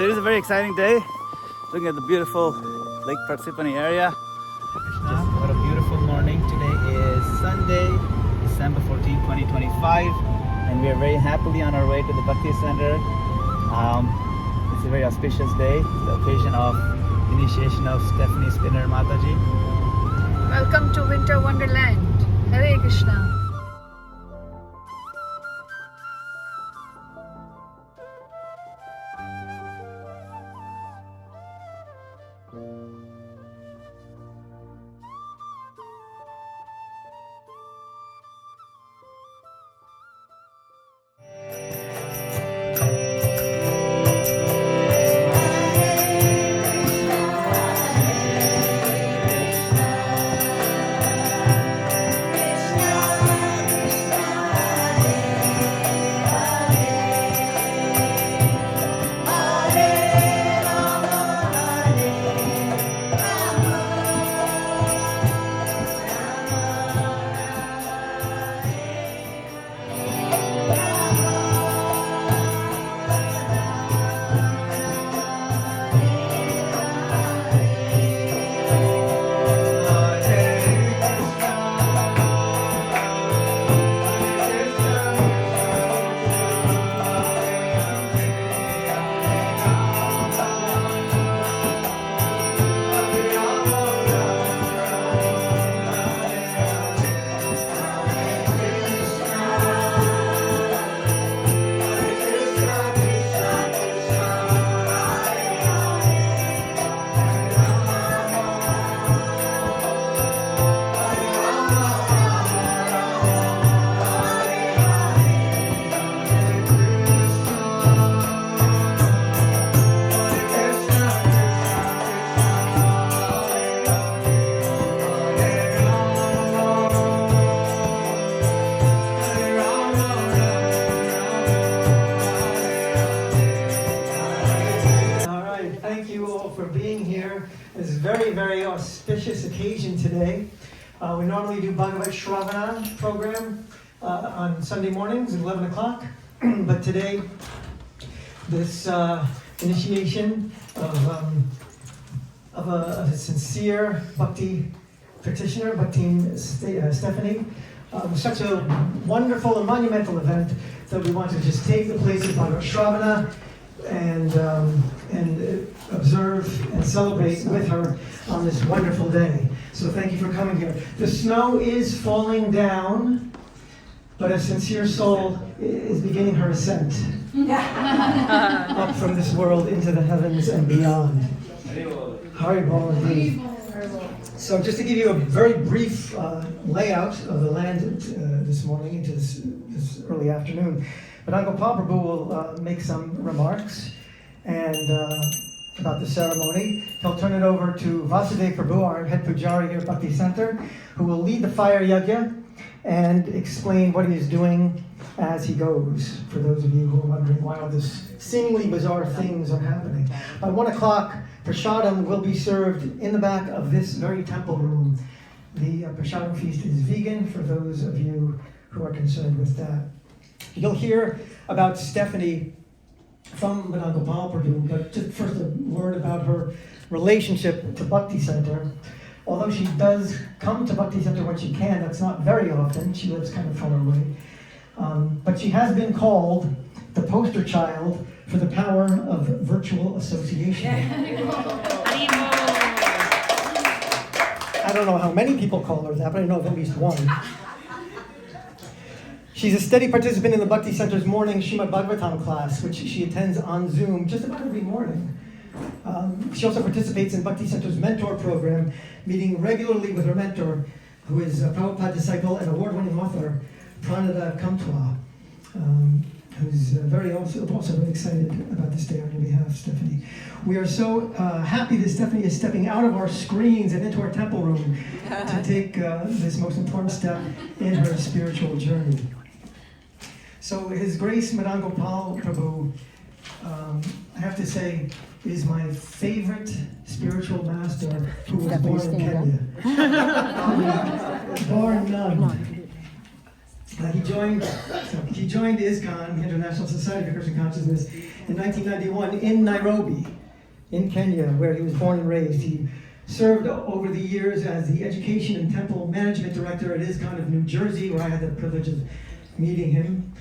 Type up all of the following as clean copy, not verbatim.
So it is a very exciting day. Looking at the beautiful Lake Parsippany area. What a beautiful morning. Today is Sunday, December 14, 2025. And we are very happily on our way to the Bhakti Center. It's a very auspicious day. It's the occasion of initiation of Stephanie Spinner Mataji. Welcome to Winter Wonderland. Hare Krishna. Very auspicious occasion today. We normally do Bhagavad Shravana program on Sunday mornings at 11 o'clock. But today, this initiation of a sincere Bhakti practitioner, Bhakti Stephanie, was such a wonderful and monumental event that we want to just take the place of Bhagavad Shravana and observe and celebrate with her on this wonderful day. So thank you for coming here. The snow is falling down, but a sincere soul is beginning her ascent up from this world into the heavens and beyond. Haribol indeed. So just to give you a very brief layout of the land this morning into this early afternoon, Madana-gopāla will make some remarks and about the ceremony. He'll turn it over to Vasudev Prabhu, our head pujari here at Bhakti Center, who will lead the fire yajna and explain what he is doing as he goes, for those of you who are wondering why all this seemingly bizarre things are happening. By 1 o'clock, prasadam will be served in the back of this very temple room. The prasadam feast is vegan, for those of you who are concerned with that. You'll hear about Stephanie from Madana-gopāla Prabhu, but just first a word about her relationship to Bhakti Center. Although she does come to Bhakti Center when she can, that's not very often. She lives kind of far away. But she has been called the poster child for the power of virtual association. I don't know how many people call her that, but I know of at least one. She's a steady participant in the Bhakti Center's morning Srimad Bhagavatam class, which she attends on Zoom just about every morning. She also participates in Bhakti Center's mentor program, meeting regularly with her mentor, who is a Prabhupada disciple and award-winning author, Pranada Kamtwa, who's also very excited about this day on your behalf, Stephanie. We are so happy that Stephanie is stepping out of our screens and into our temple room to take this most important step in her spiritual journey. So His Grace Madana-gopāla Prabhu, I have to say, is my favorite spiritual master who was born in Kenya. Bar none. He joined ISKCON, International Society for Christian Consciousness, in 1991 in Nairobi, in Kenya, where he was born and raised. He served over the years as the Education and Temple Management Director at ISKCON of New Jersey, where I had the privilege of meeting him.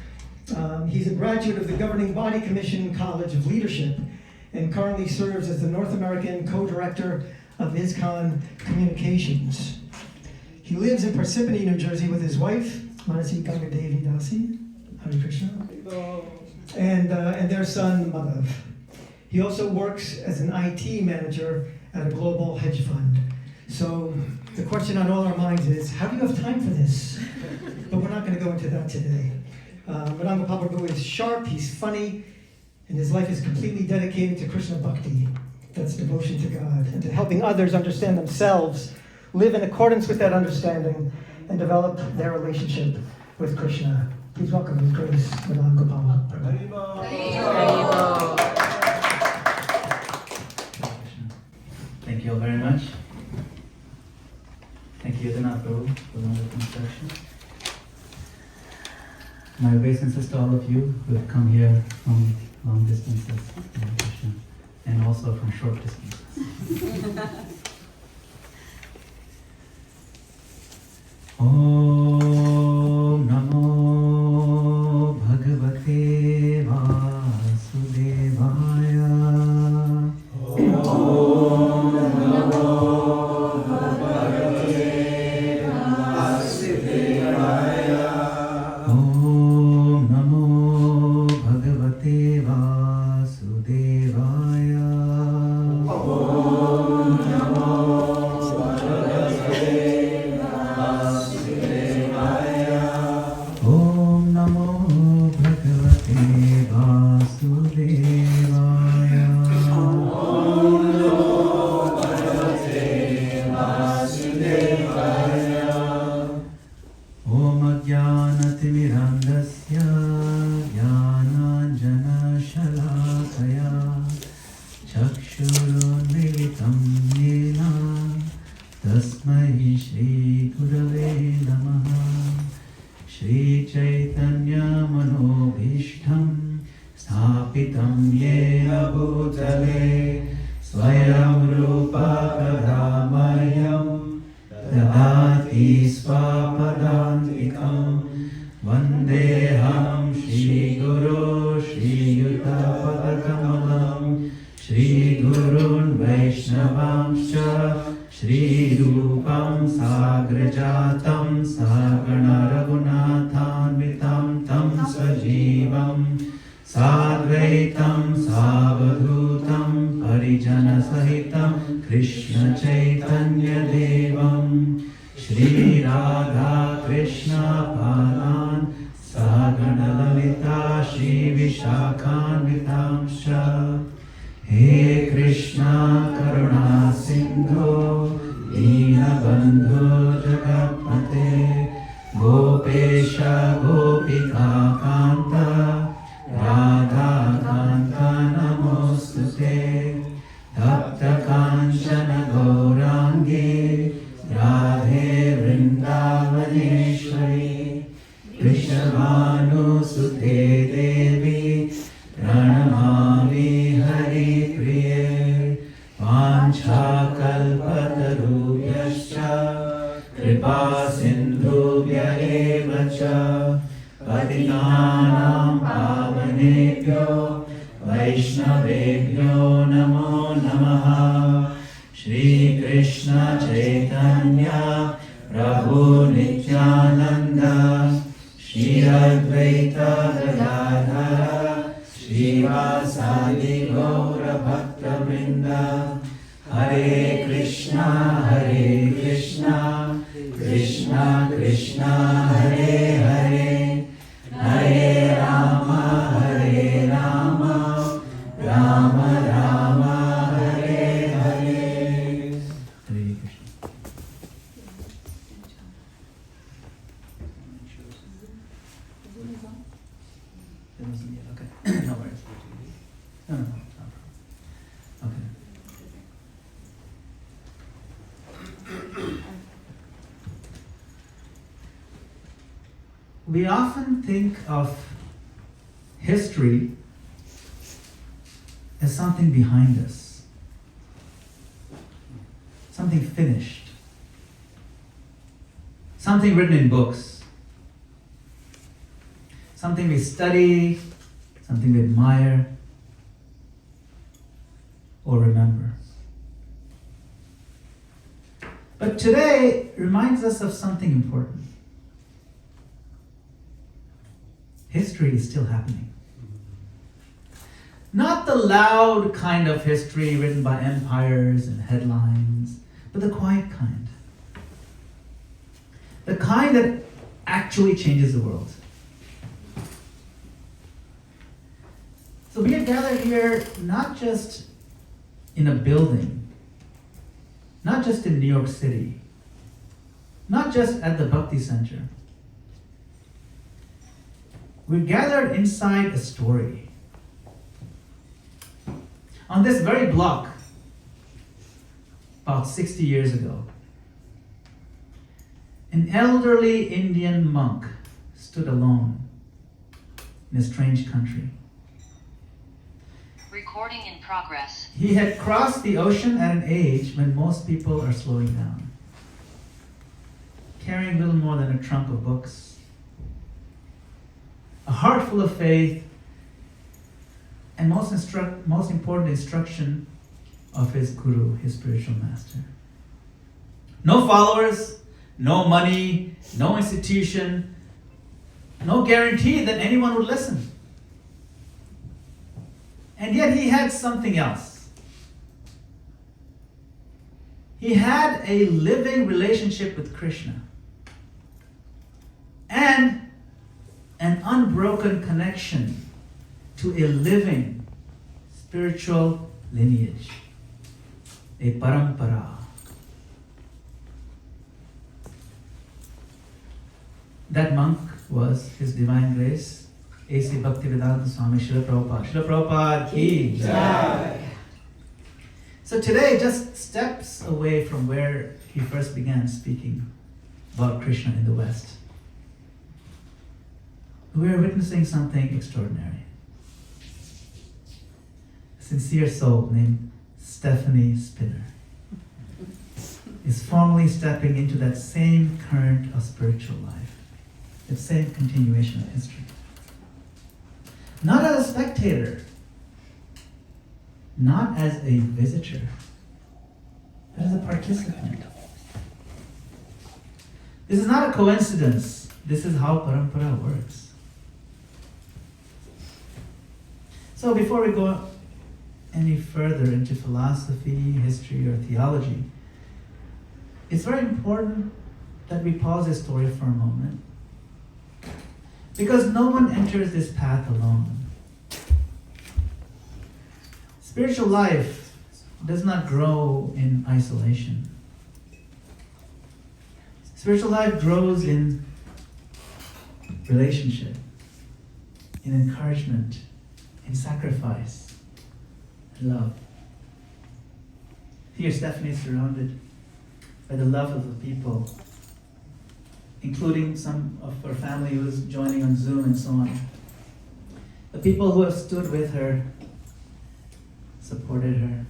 He's a graduate of the Governing Body Commission College of Leadership and currently serves as the North American Co-Director of ISKCON Communications. He lives in Parsippany, New Jersey with his wife, Manasi Gangadevi Dasi, Hare Krishna, and their son, Madhav. He also works as an IT manager at a global hedge fund. So the question on all our minds is, how do you have time for this? But we're not going to go into that today. Madana-gopāla is sharp, he's funny, and his life is completely dedicated to Krishna Bhakti. That's devotion to God, and to helping others understand themselves, live in accordance with that understanding, and develop their relationship with Krishna. Please welcome His Grace, Madana-gopāla. Thank you all very much. Thank you, Yadana Prabhu, for the wonderful instruction. My obeisances to all of you who have come here from long distances, and also from short distances. Om Namo Bhagavate Vasudevaya. Om Namo Bhagavate Vasudevaya. Om Namo Bhagavate Vasudevaya. Om Namo Om Namo Bhagavate Vasudevaya. Om Namo Bhagavate Vasudevaya. Om Ajnanatimirandasya Jnananjana Shalakaya Chakshurunmilitam Yena Tasmai Shri Gurave Namaha. Shri Chaitanya Manobhishtam Sthapitam Yena Bhutale Swayam Rupa Kadamayam Dadati Svapadantikam Vandeham Shri Guru Shri Yuta Padakamalam Shri Gurun Vaishnavamscha Shri Rupam Sagrajatam Sagana Raghunathanvitam Tam Sajivam Sadvaitam Savadhutam Parijana Sahitam Krishna Chaitanya Devam Shri Radha Krishna Palan Sagana Lalita Shri Vishakhanvitamsha. He Krishna Karuna Sindhu Deenabandhu Jagatpate Gopesha Gopika Kanta Radha Kanta Namostute Tapta Kanchana Gaurangi Radhe Vrindavaneshwari Vrishabhanu Sute Devi Pranamami Hari Priye Vancha Kalpatarubhyascha Kripa Sindhubhya eva cha Patitanam Pavanebhyo Vaishnavebhyo Namo Namaha. Shri Krishna Chaitanya Prabhu Nityananda Shri Advaita Gadadhara Shivasadi Gaura Bhakta Vrinda. Hare Krishna, Krishna Krishna, Hare Hare, Hare Rama, Rama Rama, Hare Hare. Hare Krishna. Okay. No worries. No. Okay. we often think of history as something behind us, something finished, something written in books, something we study, something we admire or remember. But today reminds us of something important. History is still happening. Not the loud kind of history written by empires and headlines, but the quiet kind. The kind that actually changes the world. So we are gathered here not just in a building, not just in New York City, not just at the Bhakti Center. We're gathered inside a story. On this very block, about 60 years ago, an elderly Indian monk stood alone in a strange country. Recording in progress. He had crossed the ocean at an age when most people are slowing down, carrying little more than a trunk of books, a heart full of faith, and most important instruction of his guru, his spiritual master. No followers, no money, no institution, no guarantee that anyone would listen. And yet he had something else. He had a living relationship with Krishna and an unbroken connection to a living spiritual lineage, a parampara. That monk was His Divine Grace, A.C. Bhaktivedanta Swami Srila Prabhupada. Srila Prabhupada ki jai. So today, just steps away from where he first began speaking about Krishna in the West, we are witnessing something extraordinary. A sincere soul named Stephanie Spinner is formally stepping into that same current of spiritual life, that same continuation of history. Not as a spectator, not as a visitor, but as a participant. This is not a coincidence. This is how parampara works. So before we go any further into philosophy, history, or theology, it's very important that we pause this story for a moment. Because no one enters this path alone. Spiritual life does not grow in isolation. Spiritual life grows in relationship, in encouragement, in sacrifice, and love. Here, Stephanie is surrounded by the love of the people, including some of her family who is joining on Zoom and so on. The people who have stood with her, supported her,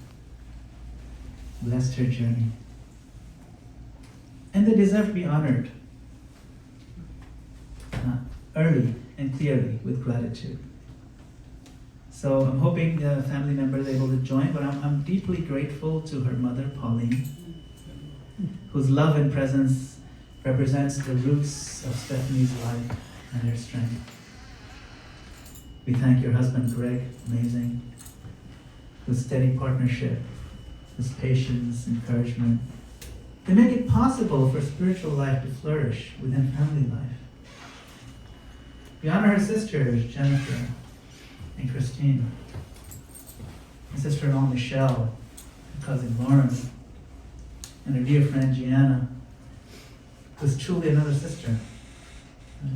blessed her journey. And they deserve to be honored early and clearly with gratitude. So I'm hoping the family members are able to join, but I'm deeply grateful to her mother, Pauline, whose love and presence represents the roots of Stephanie's life and her strength. We thank your husband, Greg, amazing, whose steady partnership, his patience, encouragement, they make it possible for spiritual life to flourish within family life. We honor her sisters, Jennifer and Christine, and sister-in-law Michelle, and cousin Lauren, and her dear friend Gianna, who's truly another sister. Right?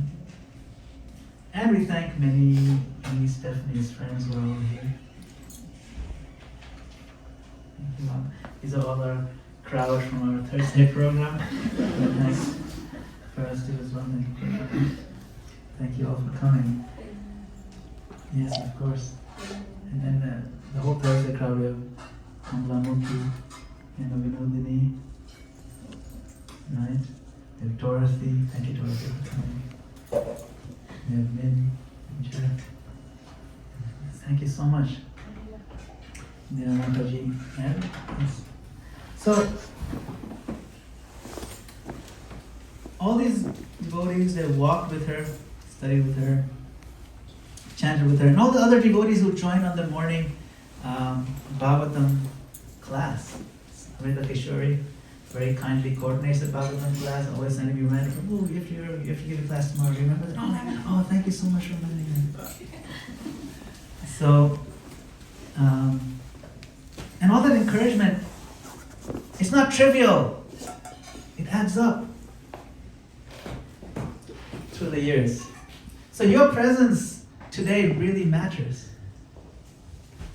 And we thank many Stephanie's friends who are all here. Thank you, Mom. These are all our crowd from our Thursday program. Nice for us to as well. Thank you all for coming. Yes, of course. And then the whole Thursday crowd, we have Kamlamukhi and Vinodini, right? We have Dorothy. Thank you, Dorothy, for coming. We have Min and Jeff. Thank you so much. Niramaji. Yes. So, all these devotees, they walked with her, studied with her, chanted with her, and all the other devotees who joined on the morning Bhagavatam class. Amrita Kishori very kindly coordinates the Bhagavatam class, always sending me reminders, oh, you have to give a class tomorrow, remember that? Oh, thank you so much for reminding me. So, and all that encouragement, it's not trivial. It adds up through the years. So your presence today really matters.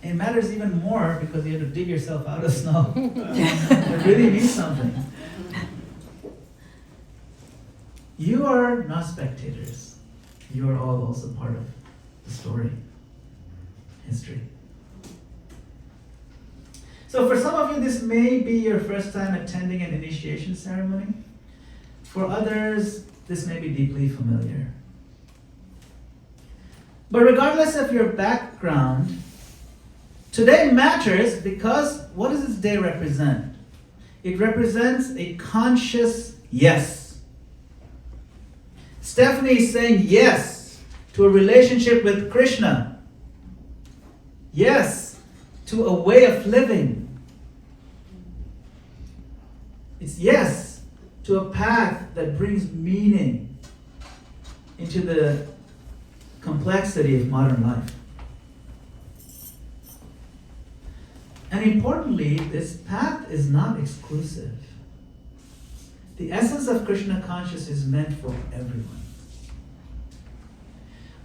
It matters even more because you have to dig yourself out of snow. It really means something. You are not spectators. You are all also part of the story, history. So for some of you, this may be your first time attending an initiation ceremony. For others, this may be deeply familiar. But regardless of your background, today matters because what does this day represent? It represents a conscious yes. Stephanie is saying yes to a relationship with Krishna. Yes to a way of living. It's yes to a path that brings meaning into the complexity of modern life. And importantly, this path is not exclusive. The essence of Krishna consciousness is meant for everyone.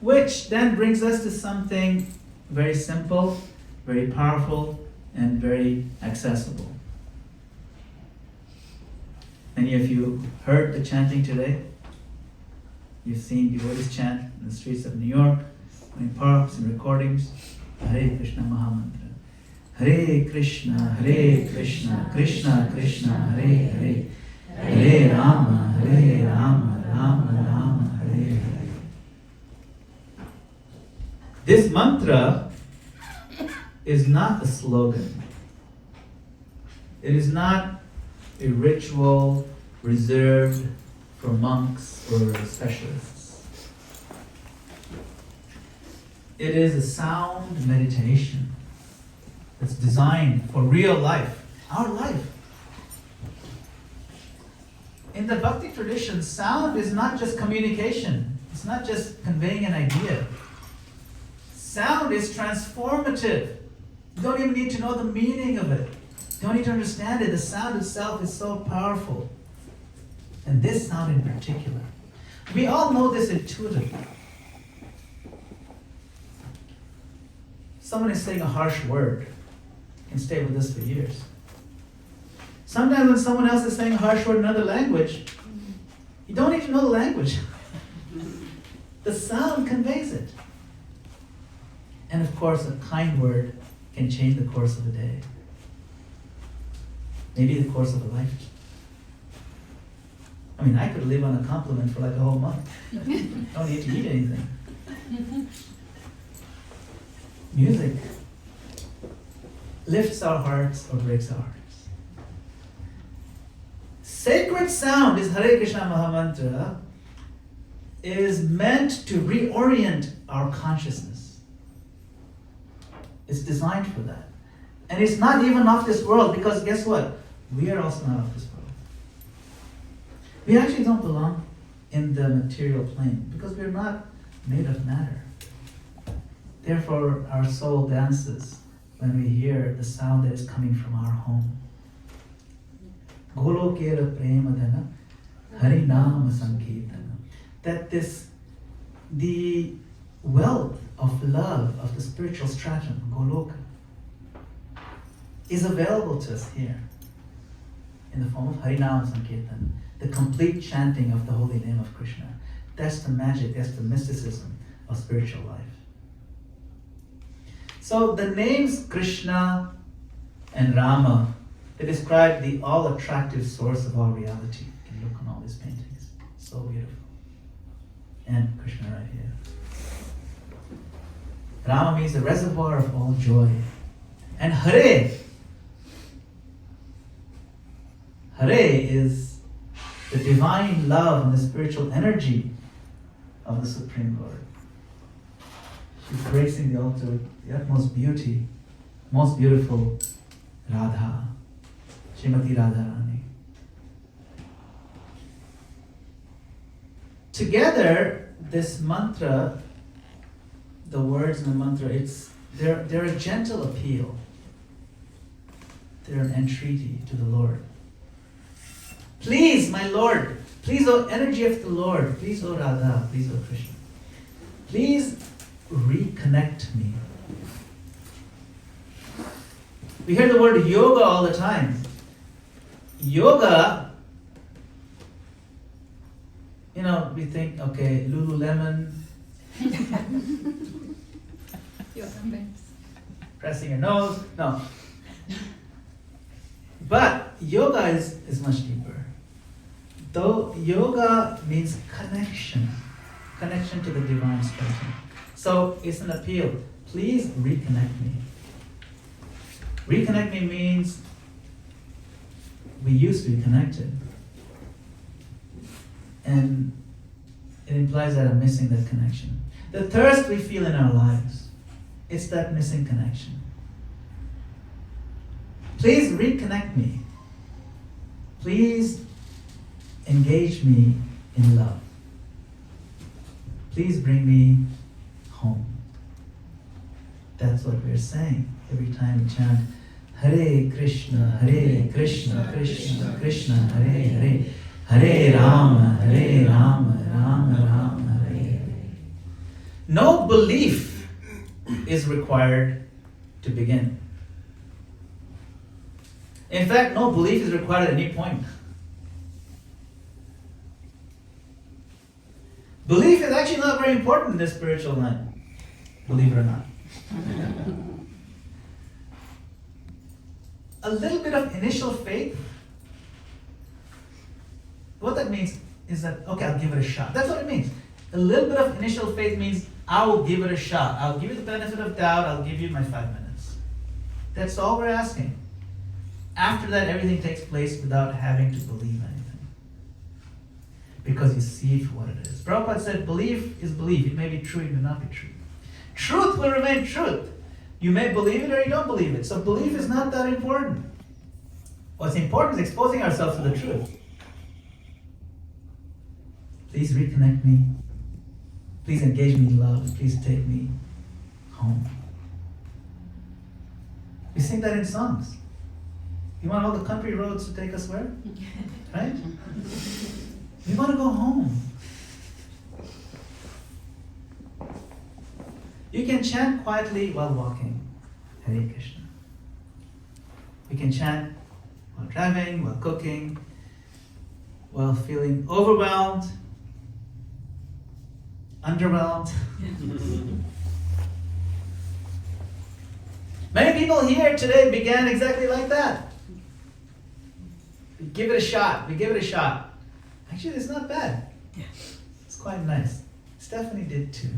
Which then brings us to something very simple, very powerful, and very accessible. Many of you heard the chanting today. You've seen devotees chant in the streets of New York, in parks and recordings. Hare Krishna Mahamantra. Hare Krishna, Krishna Krishna, Hare Hare. Hare Rama, Rama Rama, Hare Hare. This mantra is not a slogan. It is not a ritual reserved for monks or specialists. It is a sound meditation that's designed for real life, our life. In the Bhakti tradition, sound is not just communication. It's not just conveying an idea. Sound is transformative. You don't even need to know the meaning of it. You don't need to understand it. The sound itself is so powerful. And this sound in particular. We all know this intuitively. Someone is saying a harsh word can stay with us for years. Sometimes when someone else is saying a harsh word in another language, you don't need to know the language. The sound conveys it. And of course, a kind word can change the course of a day. Maybe the course of a life. I mean, I could live on a compliment for like a whole month. Don't need to eat anything. Music lifts our hearts or breaks our hearts. Sacred sound is Hare Krishna Mahamantra is meant to reorient our consciousness. It's designed for that. And it's not even of this world because guess what? We are also not of this world. We actually don't belong in the material plane because we're not made of matter. Therefore, our soul dances when we hear the sound that is coming from our home. Golokera premadana harinama sankirtana. That the wealth of love of the spiritual stratum, Goloka, is available to us here in the form of Harinama Sankirtan, the complete chanting of the holy name of Krishna. That's the magic, that's the mysticism of spiritual life. So the names Krishna and Rama, they describe the all-attractive source of all reality. You can look on all these paintings. So beautiful. And Krishna right here. Rama means the reservoir of all joy. And Hare. Hare is the divine love and the spiritual energy of the Supreme Lord. She's gracing the altar with the utmost beauty, most beautiful Radha, Srimati Radharani. Together, this mantra, the words in the mantra, they're a gentle appeal. They're an entreaty to the Lord. Please, my Lord, please, O energy of the Lord, please, O Radha, please, O Krishna, please reconnect me. We hear the word yoga all the time. Yoga, we think, okay, Lululemon, pressing your nose. No. But yoga is much deeper. Though yoga means connection to the divine strength. So it's an appeal. Please reconnect me. Reconnect me means we used to be connected. And it implies that I'm missing that connection. The thirst we feel in our lives, it's that missing connection. Please reconnect me. Please engage me in love. Please bring me home. That's what we're saying every time we chant Hare Krishna, Krishna Krishna, Hare Hare, Hare Rama, Rama Rama, Hare Hare. No belief is required to begin. In fact, no belief is required at any point. Belief is actually not very important in this spiritual line, believe it or not. A little bit of initial faith, what that means is that, okay, I'll give it a shot. That's what it means. A little bit of initial faith means, I will give it a shot. I'll give you the benefit of doubt. I'll give you my 5 minutes. That's all we're asking. After that, everything takes place without having to believe anything. Because you see it for what it is. Prabhupada said, belief is belief. It may be true, it may not be true. Truth will remain truth. You may believe it or you don't believe it. So belief is not that important. What's important is exposing ourselves to the truth. Please reconnect me. Please engage me in love. Please take me home. We sing that in songs. You want all the country roads to take us where? Right? We want to go home. You can chant quietly while walking, Hare Krishna. You can chant while driving, while cooking, while feeling overwhelmed, underwhelmed. Many people here today began exactly like that. We give it a shot. Actually, it's not bad. It's quite nice. Stephanie did too.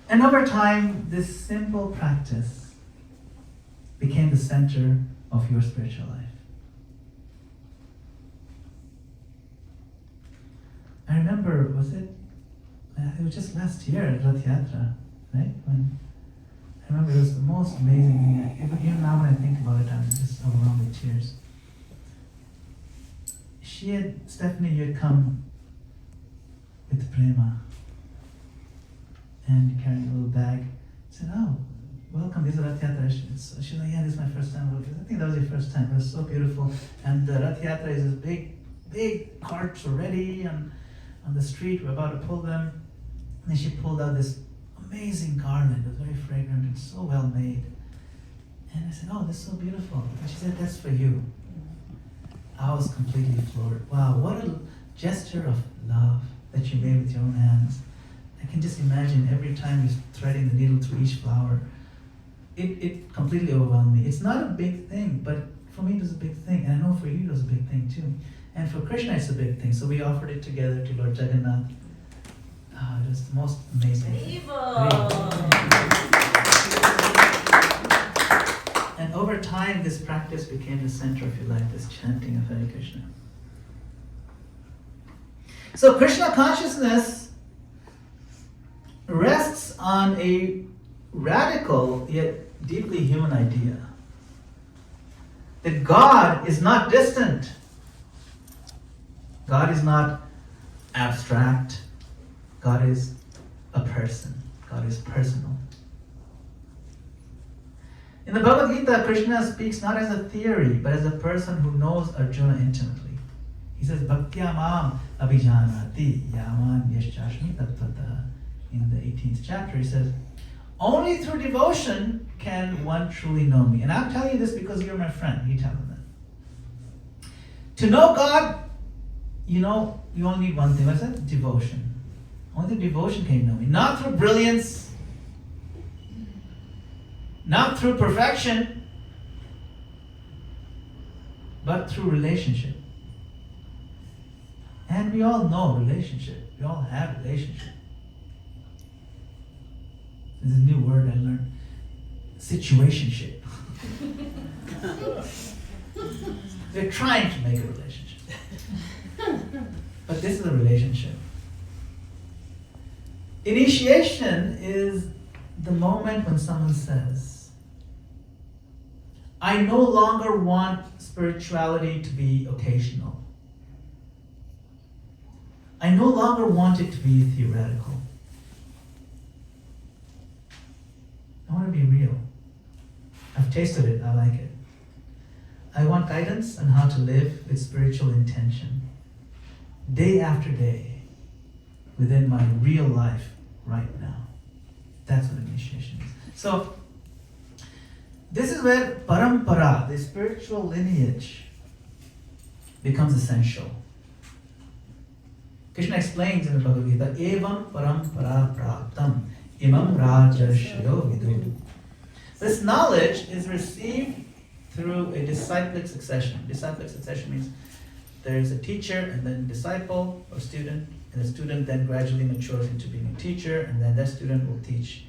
And over time, this simple practice became the center of your spiritual life. I remember, it was just last year at Rath Yatra, right? When I remember it was the most amazing thing. Even now when I think about it, I'm just overwhelmed with tears. Stephanie, you had come with prema and carrying a little bag. I said, oh, welcome, this is Rath Yatra. She's like, yeah, this is my first time. I think that was your first time. It was so beautiful. And the Rath Yatra is this big carts already on the street. We're about to pull them. And then she pulled out this amazing garland. It was very fragrant and so well made. And I said, oh, this is so beautiful. And she said, that's for you. I was completely floored. Wow, what a gesture of love that you made with your own hands. I can just imagine every time you're threading the needle through each flower. It completely overwhelmed me. It's not a big thing, but for me it was a big thing. And I know for you it was a big thing too. And for Krishna it's a big thing. So we offered it together to Lord Jagannath. It was the most amazing thing. And over time this practice became the center, if you like, this chanting of Hare Krishna. So Krishna consciousness rests on a radical yet deeply human idea that God is not distant. God is not abstract. God is a person. God is personal. In the Bhagavad Gita, Krishna speaks not as a theory, but as a person who knows Arjuna intimately. He says, Bhaktya mam abhijanati yaman yashashmi tattvata. In the 18th chapter, he says, only through devotion can one truly know me. And I'm telling you this because you're my friend. He tells them that. To know God, you only need one thing. What's that? Devotion. Only through devotion can you know me. Not through brilliance. Not through perfection. But through relationship. And we all know relationship. We all have relationship. There's a new word I learned. Situationship. We're trying to make a relationship. But this is a relationship. Initiation is the moment when someone says, I no longer want spirituality to be occasional. I no longer want it to be theoretical. I want to be real. I've tasted it, I like it. I want guidance on how to live with spiritual intention, day after day, within my real life right now. That's what initiation is. So, this is where parampara, the spiritual lineage, becomes essential. Krishna explains in the Bhagavad Gita, evam parampara praptam imam rajashayo vidu. This knowledge is received through a disciplic succession. Disciplic succession means there is a teacher and then disciple or student, and the student then gradually matures into being a teacher, and then that student will teach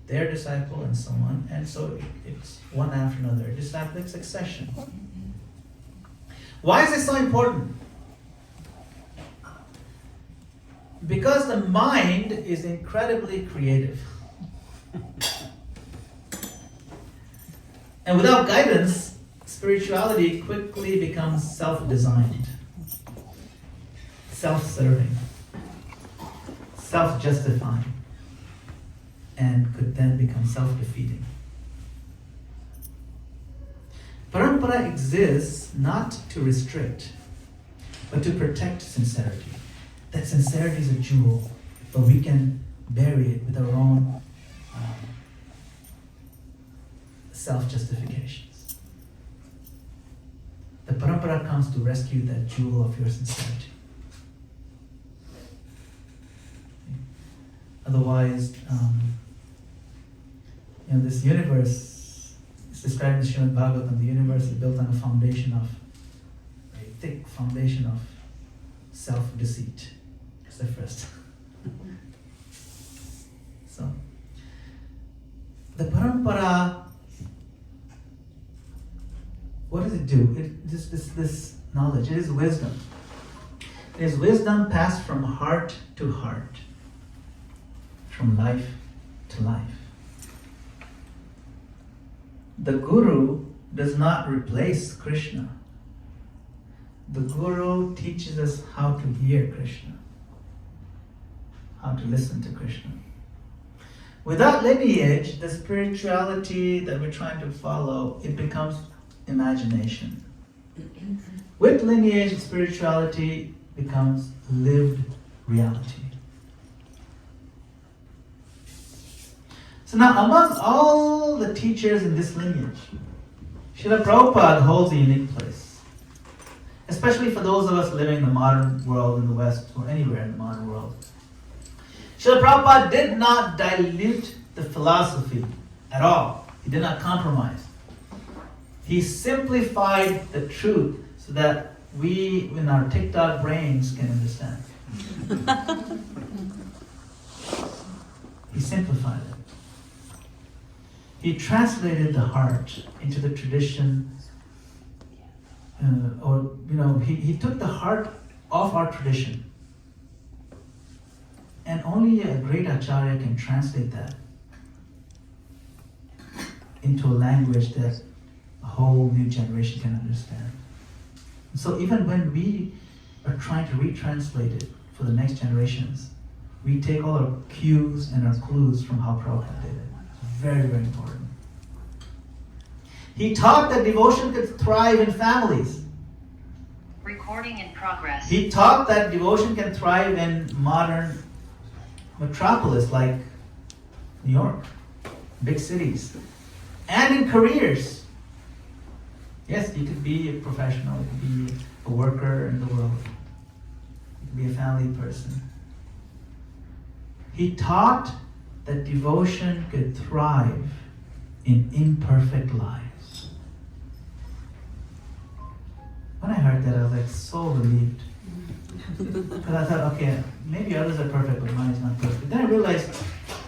their disciple and so on. And so it's one after another, a disciplic succession. Why is this so important? Because the mind is incredibly creative. And without guidance, spirituality quickly becomes self-designed, self-serving, self-justifying, and could then become self-defeating. Parampara exists not to restrict, but to protect sincerity. That sincerity is a jewel, but we can bury it with our own self-justifications. The parampara comes to rescue that jewel of your sincerity. Otherwise, this universe is described in Srimad Bhagavatam. The universe is built on a foundation of, a thick foundation of self-deceit. That's the first. So, the parampara, what does it do? This knowledge, it is wisdom. It is wisdom passed from heart to heart, from life to life. The Guru does not replace Krishna. The Guru teaches us how to hear Krishna, how to listen to Krishna. Without lineage, the spirituality that we're trying to follow, it becomes imagination. With lineage, spirituality becomes lived reality. So now, among all the teachers in this lineage, Srila Prabhupada holds a unique place. especially for those of us living in the modern world in the West or anywhere in the modern world. Srila Prabhupada did not dilute the philosophy at all. He did not compromise. He simplified the truth so that we, in our TikTok brains, can understand. He simplified it. He translated the heart into the tradition, he took the heart of our tradition. And only a great Acharya can translate that into a language that a whole new generation can understand. So even when we are trying to retranslate it for the next generations, we take all our cues and our clues from how Prabhupada did it. Very, very important. He taught that devotion could thrive in families. Recording in progress. He taught that devotion can thrive in modern metropolis like New York, big cities, and in careers. Yes, you could be a professional, you could be a worker in the world, you could be a family person. He taught that devotion could thrive in imperfect lives. When I heard that, I was like so relieved. Because I thought, okay, maybe others are perfect, but mine is not perfect. Then I realized it's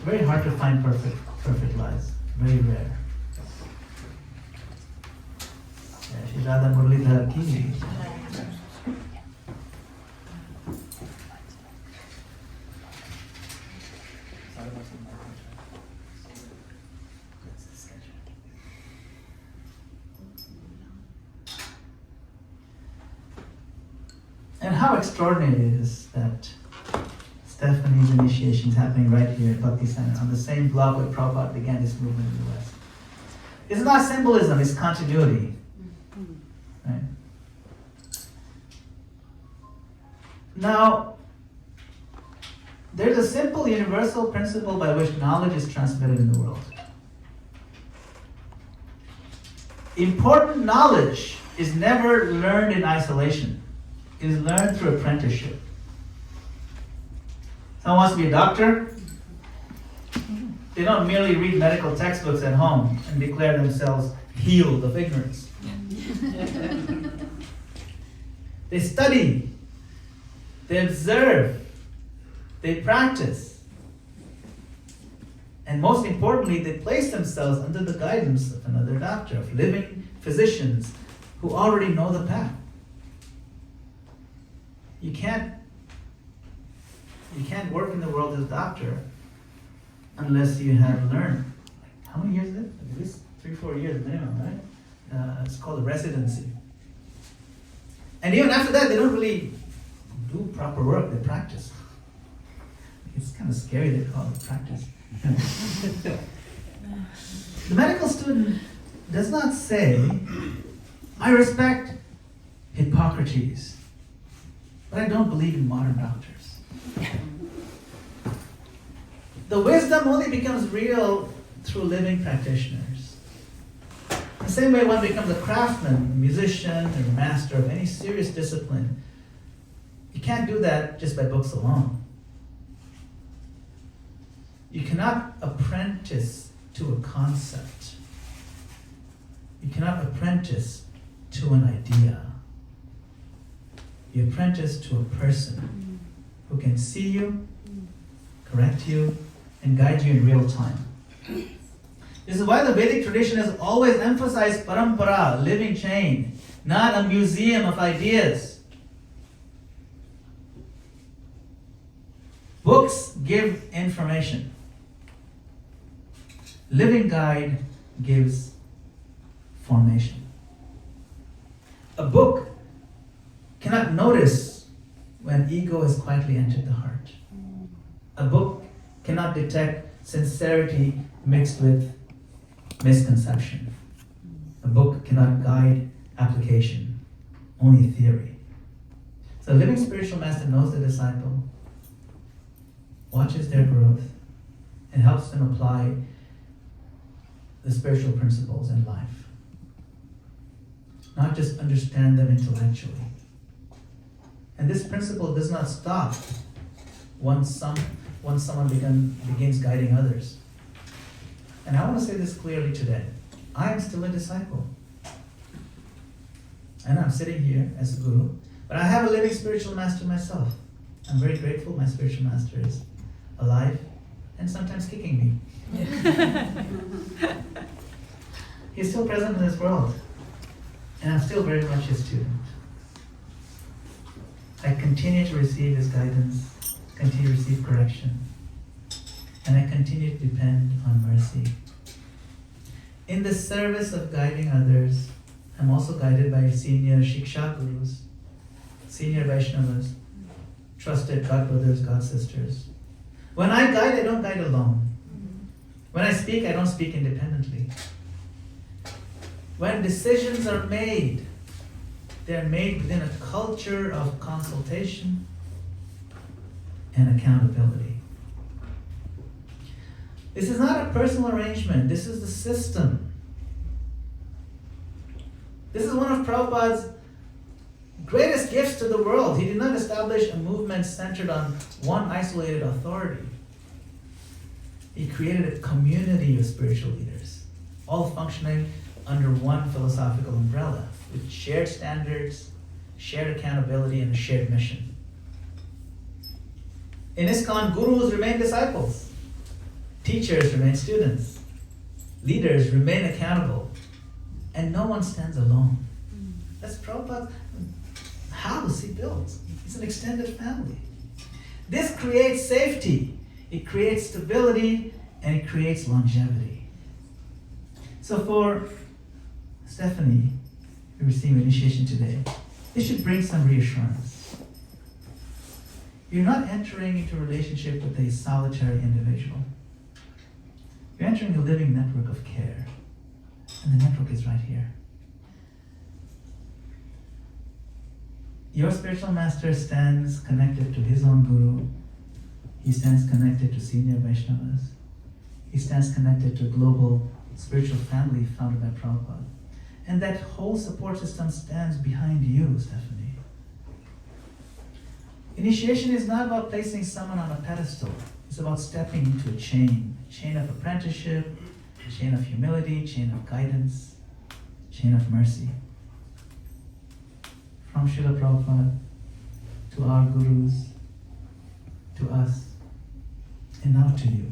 very hard to find perfect lives. Very rare. Shri Radha Muralidhar ki. And how extraordinary it is that Stephanie's initiation is happening right here at Bhakti Center, on the same block where Prabhupada began this movement in the West. It's not symbolism, it's continuity. Right? Now, there's a simple universal principle by which knowledge is transmitted in the world. Important knowledge is never learned in isolation. It is learned through apprenticeship. Someone wants to be a doctor, they don't merely read medical textbooks at home and declare themselves healed of ignorance. They study, they observe, they practice, and most importantly, they place themselves under the guidance of another doctor, of living physicians who already know the path. You can't work in the world as a doctor unless you have learned. How many years is it? At least 3-4 years minimum, right? It's called a residency. And even after that, they don't really do proper work, they practice. It's kind of scary they call it practice. The medical student does not say, I respect Hippocrates, but I don't believe in modern doctors. The wisdom only becomes real through living practitioners. The same way one becomes a craftsman, a musician, and a master of any serious discipline, you can't do that just by books alone. You cannot apprentice to a concept. You cannot apprentice to an idea. You apprentice to a person who can see you, correct you, and guide you in real time. This is why the Vedic tradition has always emphasized parampara, living chain, not a museum of ideas. Books give information. Living guide gives formation. A book cannot notice when ego has quietly entered the heart. A book cannot detect sincerity mixed with misconception. A book cannot guide application, only theory. So a living spiritual master knows the disciple, watches their growth, and helps them apply the spiritual principles in life. Not just understand them intellectually, And this principle does not stop once someone begins guiding others. And I want to say this clearly today. I am still a disciple. And I'm sitting here as a guru, but I have a living spiritual master myself. I'm very grateful my spiritual master is alive and sometimes kicking me. He's still present in this world, and I'm still very much his student. I continue to receive his guidance, continue to receive correction, and I continue to depend on mercy. In the service of guiding others, I'm also guided by senior Shiksha Gurus, senior Vaishnavas, trusted God brothers, God sisters. When I guide, I don't guide alone. When I speak, I don't speak independently. When decisions are made, they're made within a culture of consultation and accountability. This is not a personal arrangement. This is the system. This is one of Prabhupada's greatest gifts to the world. He did not establish a movement centered on one isolated authority. He created a community of spiritual leaders, all functioning under one philosophical umbrella, with shared standards, shared accountability, and a shared mission. In ISKCON, gurus remain disciples, teachers remain students, leaders remain accountable, and no one stands alone. That's Prabhupada's house he built. It's an extended family. This creates safety, it creates stability, and it creates longevity. So for Stephanie, who received initiation today, this should bring some reassurance. You're not entering into a relationship with a solitary individual. You're entering a living network of care. And the network is right here. Your spiritual master stands connected to his own guru. He stands connected to senior Vaishnavas. He stands connected to a global spiritual family founded by Prabhupada. And that whole support system stands behind you, Stephanie. Initiation is not about placing someone on a pedestal. It's about stepping into a chain of apprenticeship, a chain of humility, chain of guidance, chain of mercy. From Srila Prabhupada to our gurus, to us, and now to you.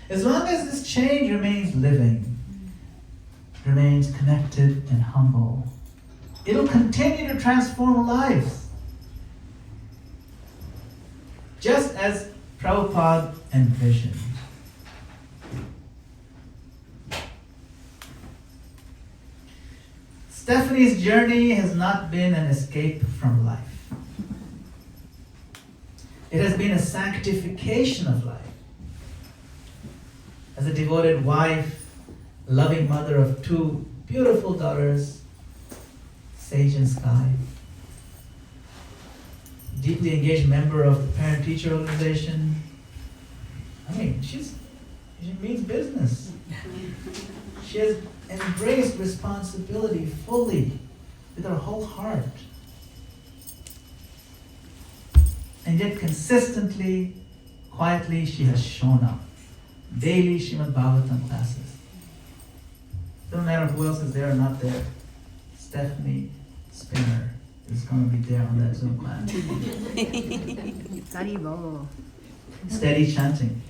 As long as this chain remains living, remains connected and humble, it'll continue to transform lives. Just as Prabhupada envisioned. Stephanie's journey has not been an escape from life. It has been a sanctification of life. As a devoted wife, loving mother of two beautiful daughters, Sage and Sky, deeply engaged member of the parent-teacher organization. I mean, she means business. She has embraced responsibility fully with her whole heart. And yet consistently, quietly, she has shown up. Daily Srimad Bhagavatam classes. Doesn't matter who else is there or not there. Stephanie Spinner is going to be there on that Zoom class. Steady chanting.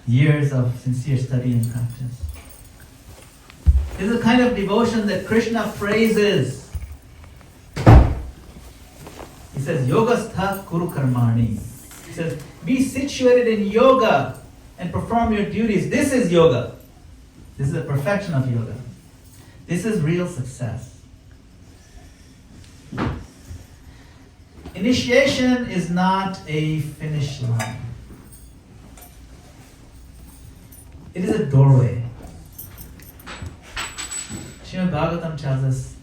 Years of sincere study and practice. This is a kind of devotion that Krishna praises. He says, Yogastha Kuru Karmani. He says, be situated in yoga and perform your duties. This is yoga. This is the perfection of yoga. This is real success. Initiation is not a finish line. It is a doorway. Srimad Bhagavatam tells us,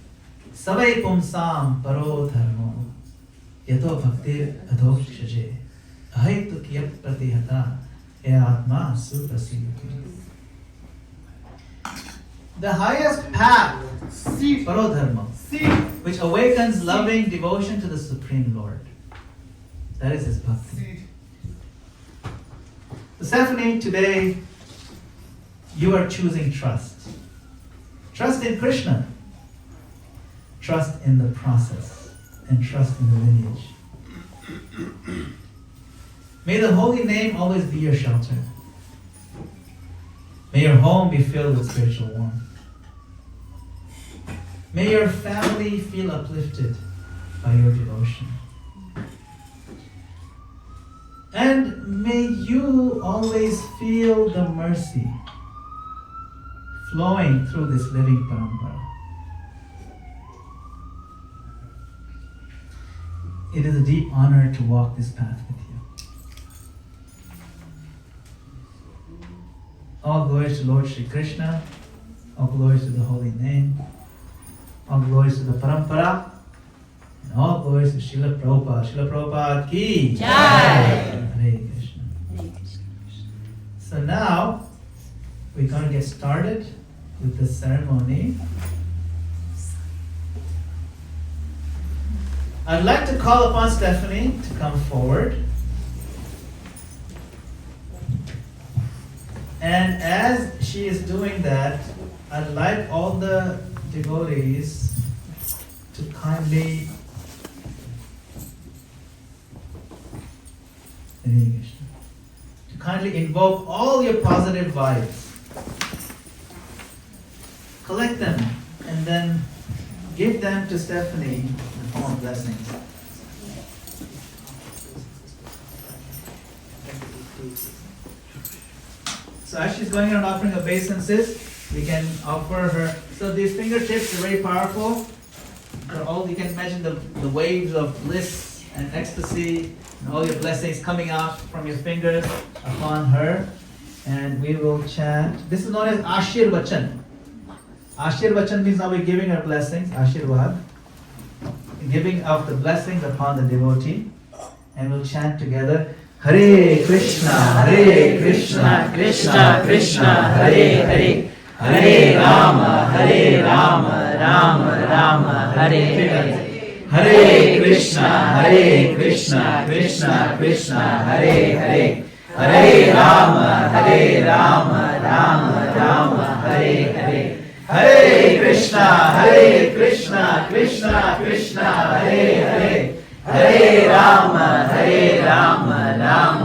Savai pumsam paro dharmo yato bhaktir adhokshaje ahaitu kiyat pratihata e atma suprasidhi. The highest path, paro dharma, which awakens loving devotion to the Supreme Lord. That is his bhakti. So Stephanie, today you are choosing trust. Trust in Krishna. Trust in the process. And trust in the lineage. May the holy name always be your shelter. May your home be filled with spiritual warmth. May your family feel uplifted by your devotion. And may you always feel the mercy flowing through this living parampara. It is a deep honor to walk this path with you. All glories to Lord Shri Krishna, all glories to the holy name, all glories to the parampara, and all glories to Srila Prabhupada. Srila Prabhupada ki Jai. Hare Krishna. So now, we're going to get started with the ceremony. I'd like to call upon Stephanie to come forward. And as she is doing that, I'd like all the devotees to kindly invoke all your positive vibes. Collect them and then give them to Stephanie in the form of blessings. So as she's going around offering obeisances, we can offer her. So these fingertips are very powerful. They're all, you can imagine the waves of bliss and ecstasy and all your blessings coming out from your fingers upon her. And we will chant. This is known as Ashirvachan. Ashirvachan means now we're giving her blessings. Ashirvad. Giving of the blessings upon the devotee. And we'll chant together. Hare Krishna, Hare Krishna, Krishna Krishna, Hare Hare, Hare Rama, Rama Rama, Hare Hare. Hare Krishna, Krishna Krishna, Hare Hare, Hare Rama, Rama Hare Hare. Hare Krishna, Krishna Krishna, Hare Hare. Hare Rama,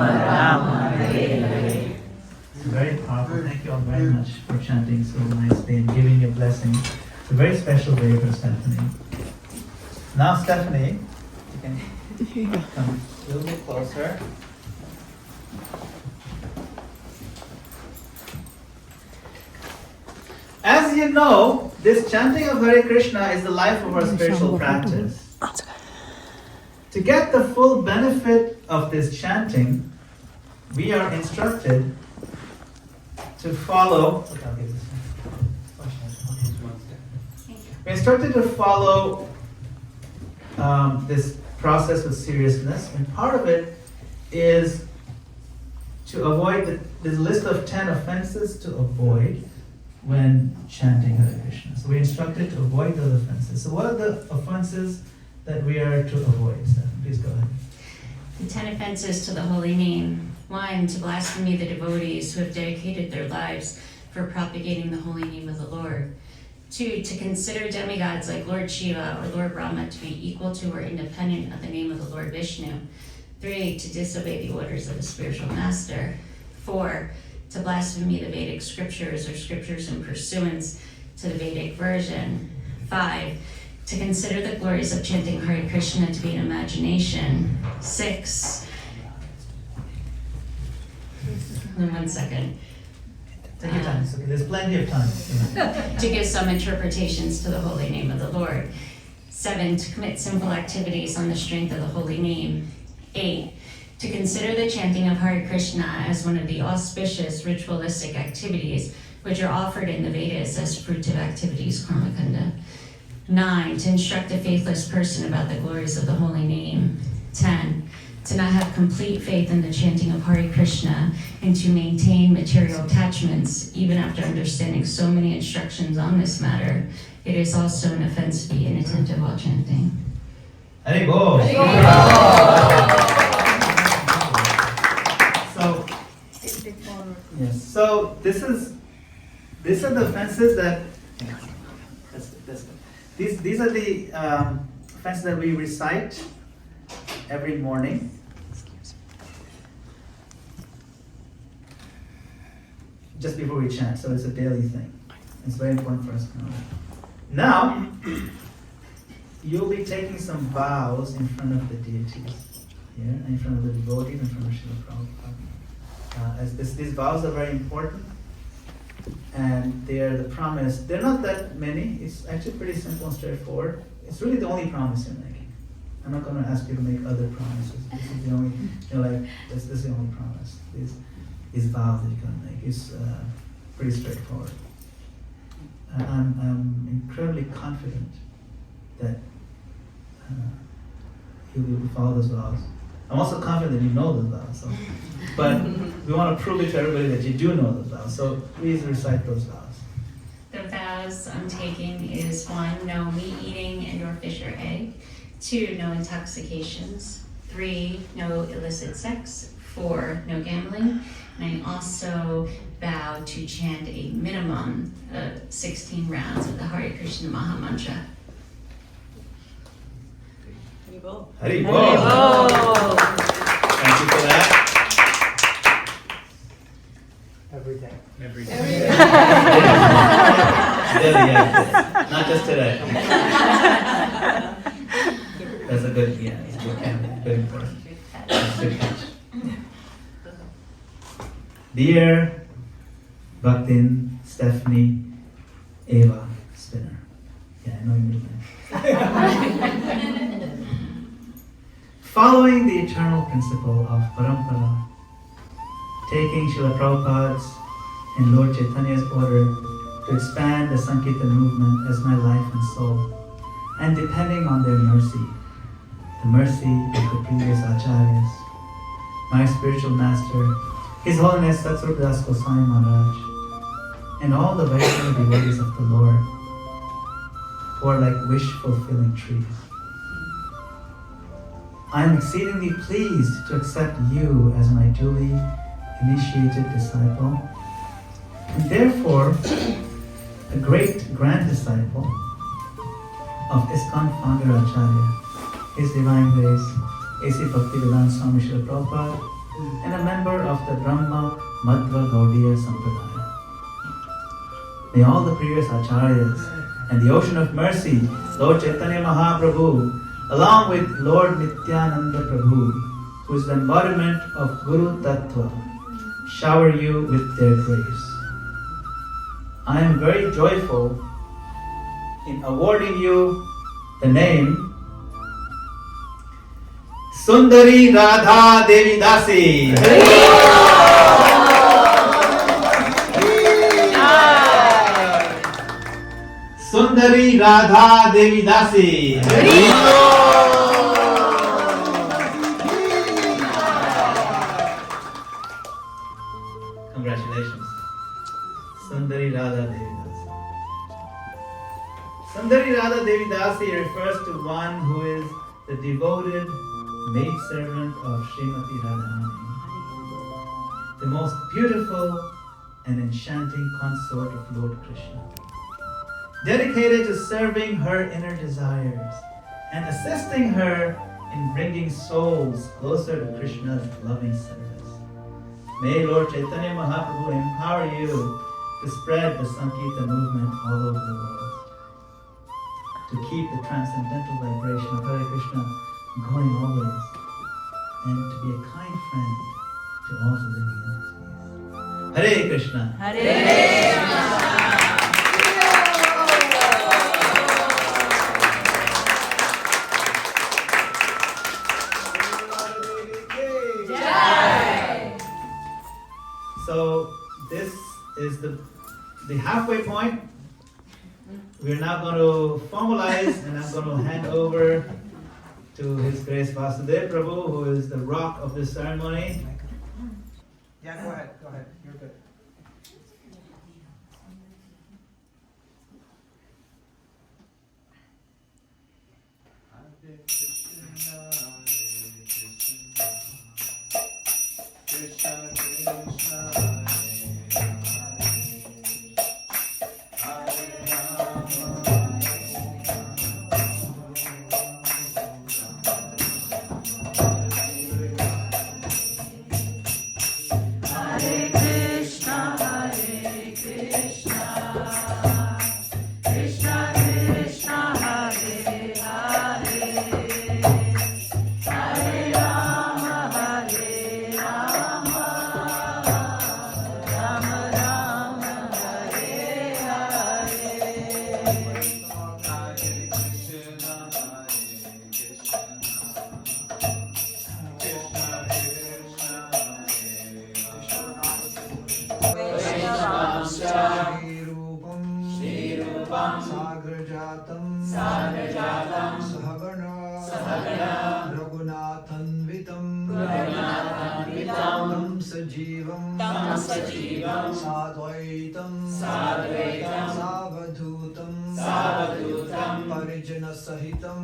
Rama Hare Hare. Very powerful. Thank you all very much for chanting so nicely and giving your blessings. It's a very special day for Stephanie. Now, Stephanie, you can come a little bit closer. As you know, this chanting of Hare Krishna is the life of our spiritual practice. To get the full benefit of this chanting, we are instructed to follow. We're instructed to follow this process with seriousness, and part of it is to avoid this list of 10 offenses to avoid when chanting Hare Krishna. So we're instructed to avoid those offenses. So what are the offenses that we are to avoid? Stephanie, please go ahead. The 10 offenses to the holy name. 1, to blaspheme the devotees who have dedicated their lives for propagating the holy name of the Lord. 2, to consider demigods like Lord Shiva or Lord Brahma to be equal to or independent of the name of the Lord Vishnu. 3, to disobey the orders of a spiritual master. 4, to blaspheme the Vedic scriptures or scriptures in pursuance to the Vedic version. 5, to consider the glories of chanting Hare Krishna to be an imagination. 6, one second. Take your time. It's okay. There's plenty of time. To give some interpretations to the holy name of the Lord. 7, to commit sinful activities on the strength of the holy name. 8, to consider the chanting of Hare Krishna as one of the auspicious ritualistic activities which are offered in the Vedas as fruitive activities, karmakanda. 9, to instruct a faithless person about the glories of the holy name. 10, to not have complete faith in the chanting of Hare Krishna and to maintain material attachments even after understanding so many instructions on this matter. It is also an offense to be inattentive while chanting. Hari Bol. So, yes. So these are the offenses that. These are the offenses that we recite every morning. Just before we chant, so it's a daily thing. It's very important for us to know that. Now, you'll be taking some vows in front of the deities here, in front of the devotees, in front of Srila Prabhupada. These vows are very important, and they are the promise. They're not that many. It's actually pretty simple and straightforward. It's really the only promise you're making. I'm not going to ask you to make other promises. This is the only, this is the only promise. These vows that you're going to make. It's pretty straightforward. I'm incredibly confident that you will follow those vows. I'm also confident that you know those vows. So. But we want to prove it to everybody that you do know those vows. So please recite those vows. The vows I'm taking is 1, no meat eating and or fish or egg. 2, no intoxications. 3, no illicit sex. 4, no gambling. And I also vow to chant a minimum of 16 rounds of the Hare Krishna Maha Mantra. Hari Bol. Thank you for that. Every day. Yeah, not just today. That's a good, it's a good important. That's a good catch. Dear Bhaktin, Stephanie, Eva, Spinner. Yeah, I know your middle name. Following the eternal principle of parampara, taking Srila Prabhupada's and Lord Chaitanya's order to expand the Sankirtan movement as my life and soul, and depending on their mercy, the mercy of the previous acharyas, my spiritual master, His Holiness Satsvarup Das Goswami Maharaj, and all the Vaishnava devotees of the Lord, who are like wish-fulfilling trees. I am exceedingly pleased to accept you as my duly initiated disciple, and therefore a great grand disciple of ISKCON founder Acharya, His Divine Grace, A.C. Bhaktivedanta Swami Srila Prabhupada, and a member of the Brahma Madhva Gaudiya Sampradaya. May all the previous Acharyas and the Ocean of Mercy, Lord Chaitanya Mahaprabhu, along with Lord Nityananda Prabhu, who is the embodiment of Guru Tattva, shower you with their grace. I am very joyful in awarding you the name Sundari Radha Devi Dasi. Sundari Radha Devi Dasi. Congratulations. Sundari Radha Devi Dasi. Sundari Radha Devi Dasi refers to one who is the devoted maidservant of Srimati Radharani, the most beautiful and enchanting consort of Lord Krishna, dedicated to serving her inner desires and assisting her in bringing souls closer to Krishna's loving service. May Lord Chaitanya Mahaprabhu empower you to spread the Sankirtan movement all over the world, to keep the transcendental vibration of Hare Krishna going always, and to be a kind friend to all the living entities. Hare Krishna. Hare So this is the halfway point. We're now going to formalize, and I'm going to hand over to His Grace Vasudev Prabhu, who is the rock of this ceremony. Yeah, go ahead. You're good. सजीवं साद्वैतं सावधूतं परिजनसहितं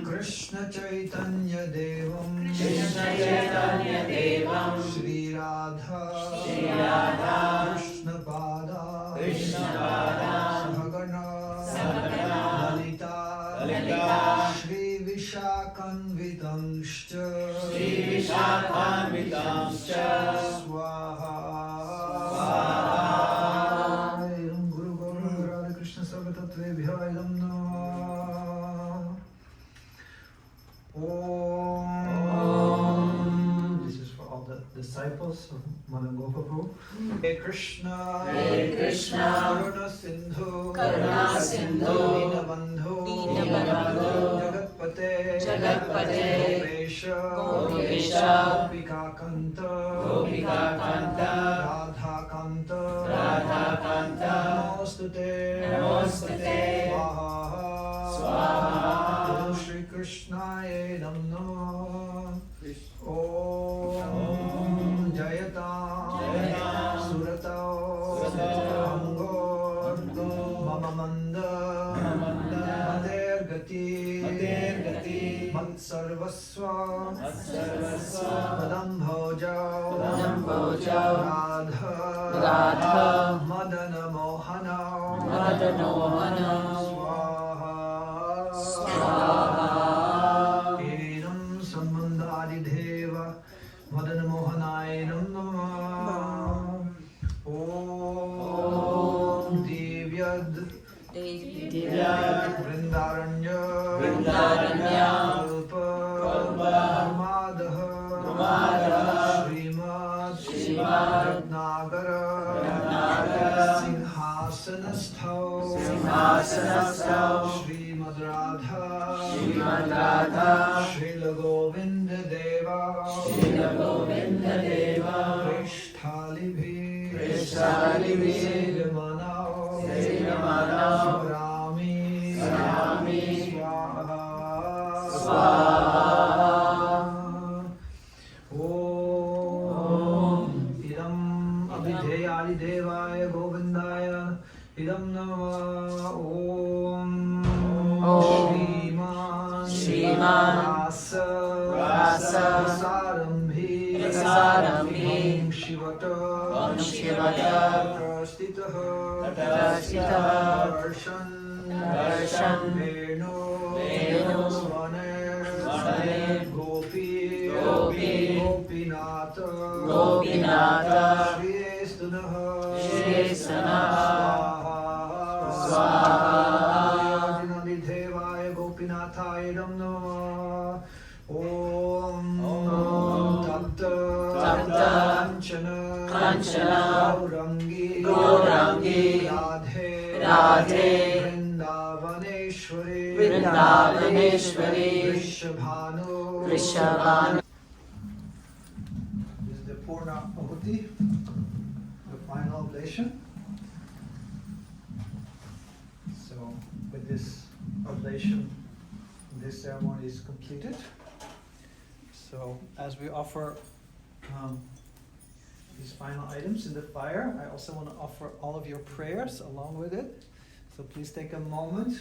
Krishna Chaitanya देवं श्री राधा कृष्ण पादा सहगणा ललिता श्री विशाखान्वितंश्च स्वाहा गुरु गोविंद राधे कृष्ण सर्वतत्त्वेभ्यः इदं नमः Om. This is for all the disciples of Madana-gopāla. Hare Krishna, Karuna Sindhu, Dīnabandhu, Jagatpate, Gopesha, Gopikakanta, Radhakanta, Namostute, Swaha, Shri Krishnaya Namo. Om Jayatam Suratam Angor Mamamanda Mater Gati Mat Sarvasva Madam Bhojao Radha Madana-gopāla Swaha Enam Sambandhadideva Madana-gopāla Namah Om Divyad Vrindaranya Kalpa Srimad Ratnagara Singhasanastho Srimad Radha Srila Govinda Deva Prishthalibi Sevamana Sarami Swaha Om Idam Abhidheyali Devaya Govindaya Idam Namah Om Shriman Rasa Sarambhi Om Shivata Prastitaha Darshan Venu Swane Gopi Gopinata Shri Swaha Devaya Gopinathaya Idam Namah Om Tapta Kanchana Gaurangi Radhe Vrindavaneshwari Vrishabhanu. This is the Purna Ahuti, the final oblation. So with this oblation, this ceremony is completed. So as we offer these final items in the fire, I also want to offer all of your prayers along with it. So please take a moment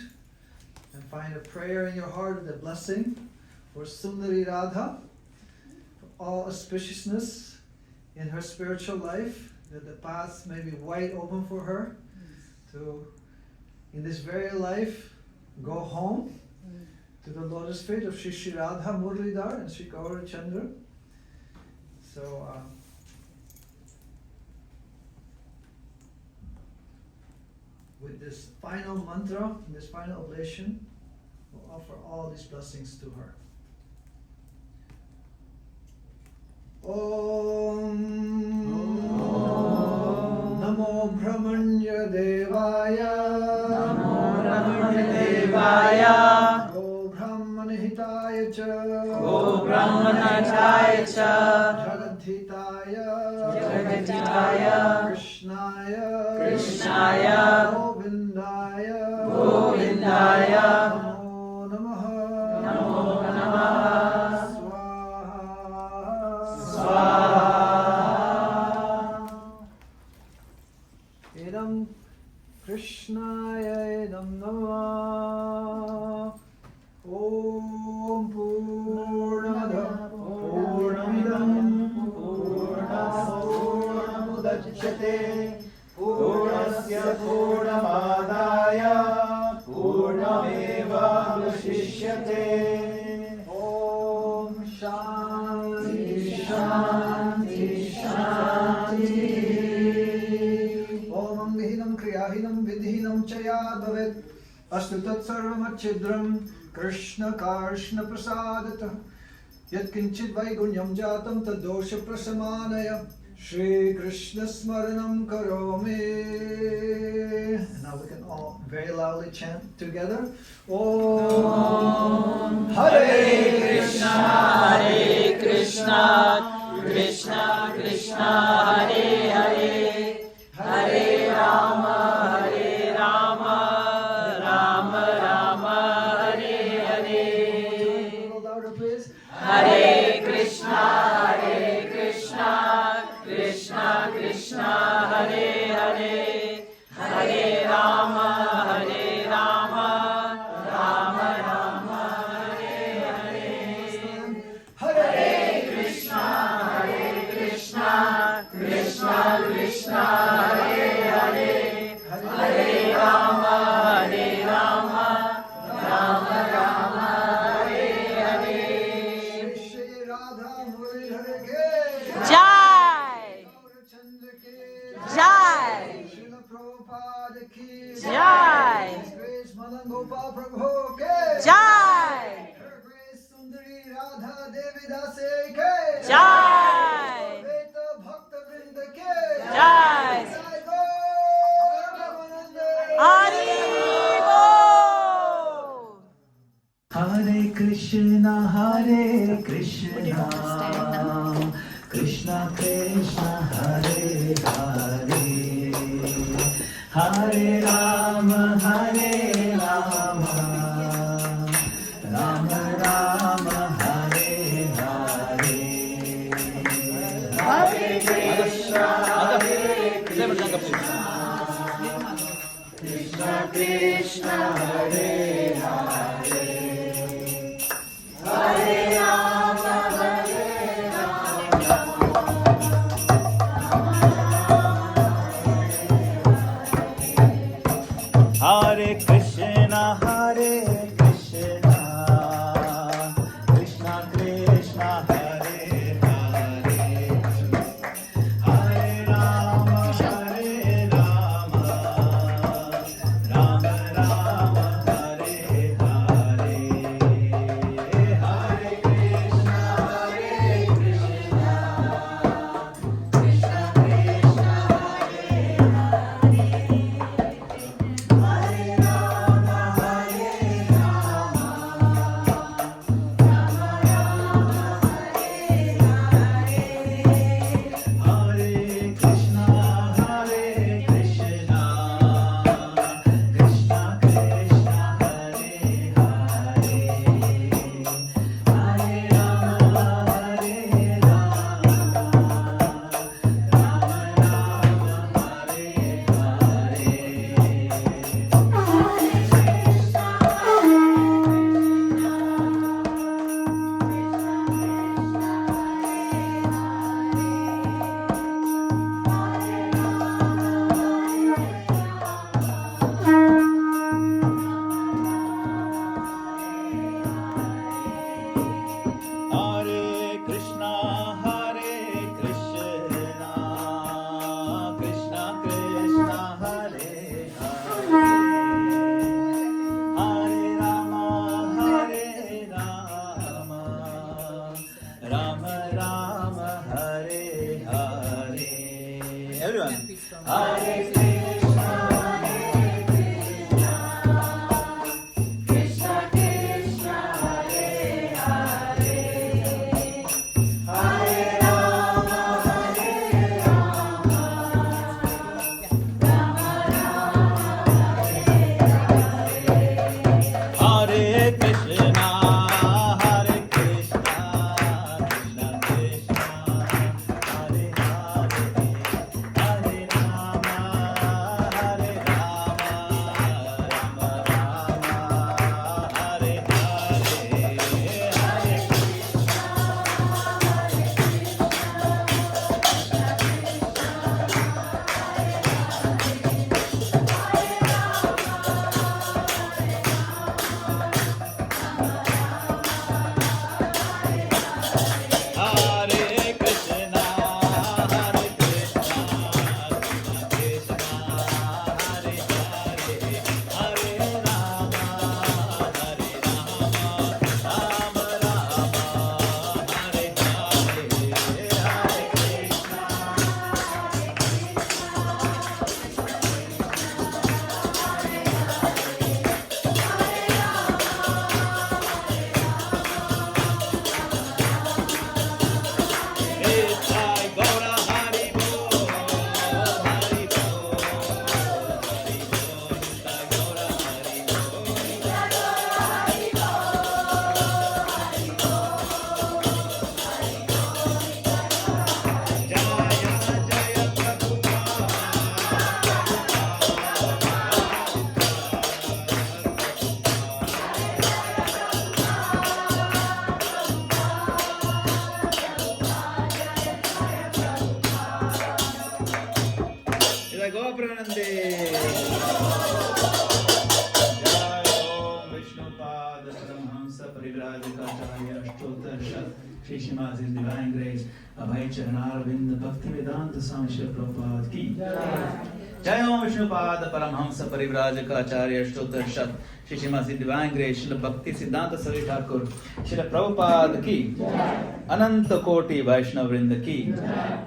and find a prayer in your heart with a blessing for Sundari Radha, for all auspiciousness in her spiritual life, that the paths may be wide open for her to, in this very life, go home to the lotus feet of Shri Radha Murlidhar and Shri Gaura Chandra. So, with this final mantra, this final oblation, we'll offer all these blessings to her. Om Namo Brahmanya Devaya Go Brahmana Hitaya Cha Jagadhitaya Krishnaya Govindaya Namo Namaha Swaha Shanti, Shanti, Shanti. Om Vihinam Kriyahinam Vidhinam Chayad Bhavet Astu Tat Sarvam Achidram Krishna Karshna Prasadata Yat Kinchit Vaigunyam Jatam Tadosha Prasamanaya Shri Krishna Smaranam Karomi. Now we can all very loudly chant together. Om Hare Krishna, Hare Krishna, Krishna Krishna, Hare Hare, Hare Rama, Hare Rama, Rama Rama, Hare Hare. A little louder, please. Hare Krishna, Hare Krishna, Krishna Krishna, Hare Hare, Hare Rama, Hare Rama, Rama Rama, Hare Hare. Hare Krishna, Hare Krishna, Krishna Krishna, Hare Hare, Hare Rama, Hare Rama, Rama Rama, Hare Hare. Shri Radha Murali Ke Jai! Jai! Srila Prabhupada ki Jai! His Grace Madana-gopāla Prabhu ke Jai! Her Grace Sundari Radha Devi Dase ke Jai! Veta Bhakta Vrinda ke Jai! Jai Gaur Nityananda. Haribo! Hare Krishna, Hare Krishna, Krishna Krishna, Hare Hare, Hare Rama, Hare Rama, Rama Rama, Hare Hare. Hare Krishna, Hare Krishna, Krishna Krishna, Hare Hare, Hare Rama, Hare Hare Krishna, Hare Krishna, Krishna Krishna, Hare Hare, Hare Rama, Hare Rama, Rama Rama, Hare Hare, Hare Krishna, Hare Krishna, Krishna Krishna, Hare Hare Krishna, Hare Krishna, Krishna Krishna, Hare Hare, Hare Rama, Hare Rama, Rama Rama, Hare Hare Krishna, Hare Krishna, Krishna Krishna, Hare Hare, Hare Rama, Hare Rama, Rama Rama, Hare Hare. Everyone. Hare Krishna, Hare Krishna, Krishna Krishna, Hare Hare, Hare Rama, Hare Rama, Rama Rama, Hare Hare. Hare Krishna, Hare Krishna, Krishna Krishna, Shishima, His Divine Grace, Abhay Charanarvind, Bhakti Vedanta Swami Srila Prabhupada ki. Jai Om Vishnupada Paramhamsa Parivrajaka Acharya Ashtotar Shat Shishima, His Divine Grace, Srila Bhakti Siddhanta Sarvi Thakur, Srila Prabhupada ki. Ananta Koti Vaishnav Vrinda ki.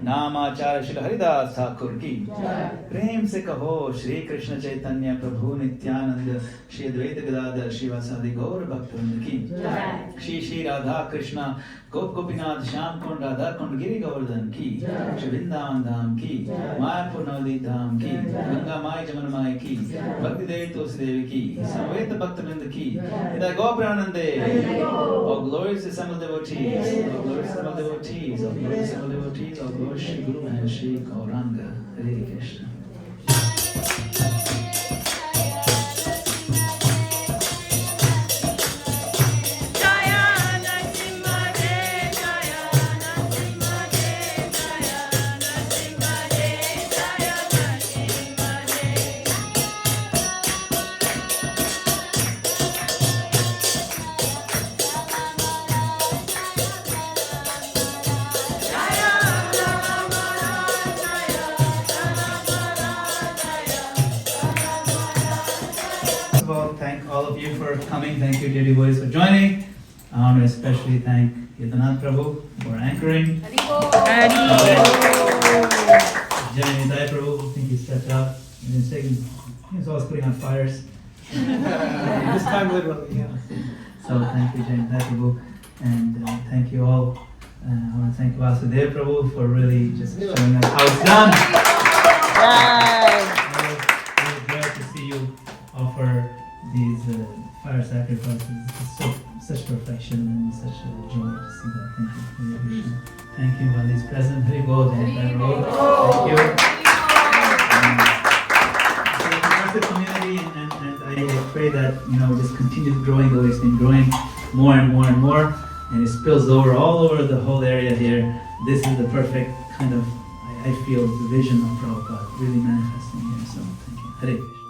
Namacharya Srila Haridas Thakur ki. Prem se kaho Shri Krishna Chaitanya Prabhu Nityananda Shri Advaita Gadadhar Shivasadi Gaur Bhaktivinoda ki. Shri Shri Radha Krishna Gop Gopinath Shyam Kund Radha Kund Giri Govardhan ki. Shri Vrindavan Dham ki. Mayapur Navadvip Dham ki. Ganga Mai Jamuna Mai ki. Bhakti Devi Tulsi Devi ki. Samveta Bhaktivinoda ki. Hidaya Gopranande. All glories to assembled devotees. All glories to assembled devotees. All glories to assembled devotees. All glories to Shri Guru and Shri Gauranga. Hare Krishna. Thank all of you for coming. Thank you, dear devotees, for joining. I want to especially thank Yadanath Prabhu for anchoring. Jai Nidai Prabhu, I think he stepped out. He was always putting out fires. This time literally, yeah. So thank you, Jai Nidai Prabhu. And thank you all. I want to thank Vasudev Prabhu for really just showing us how it's done. Really glad to see you offer these fire sacrifices. It's such perfection and such a joy to see that. Thank you. Hare Krishna. Thank you, Vali's present. Hari Bol, Jai Nidai Prabhu. Thank you. So it's a community, and I pray that just continues growing the way it's been growing, more and more and more, and it spills over all over the whole area here. This is the perfect kind of, I feel, the vision of Prabhupada really manifesting here. So thank you. Hare Krishna.